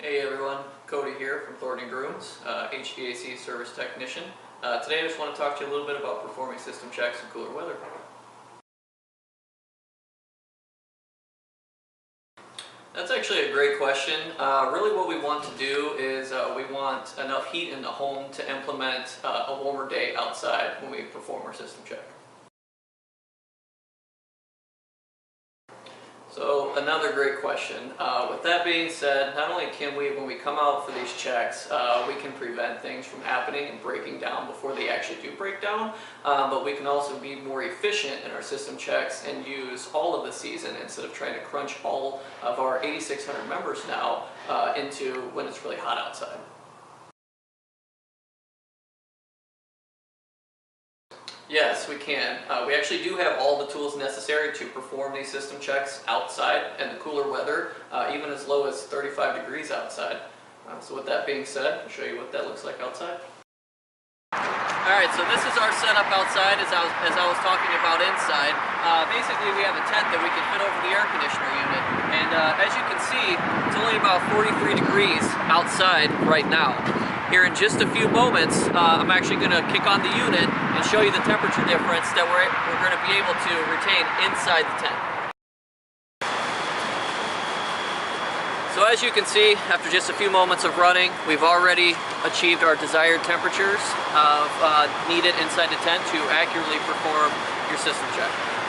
Hey everyone, Cody here from Thornton Grooms, HVAC Service Technician. Today I just want to talk to you a little bit about performing system checks in cooler weather. That's actually a great question. Really what we want to do is we want enough heat in the home to implement a warmer day outside when we perform our system check. So another great question. With that being said, not only can we, when we come out for these checks, we can prevent things from happening and breaking down before they actually do break down, but we can also be more efficient in our system checks and use all of the season instead of trying to crunch all of our 8,600 members now into when it's really hot outside. Yes, we can. We actually do have all the tools necessary to perform these system checks outside in the cooler weather, even as low as 35 degrees outside. So with that being said, I'll show you what that looks like outside. Alright, so this is our setup outside as I was talking about inside. Basically we have a tent that we can fit over the air conditioner unit, and as you can see, it's only about 43 degrees outside right now. Here in just a few moments, I'm actually going to kick on the unit and show you the temperature difference that we're going to be able to retain inside the tent. So as you can see, after just a few moments of running, we've already achieved our desired temperatures needed inside the tent to accurately perform your system check.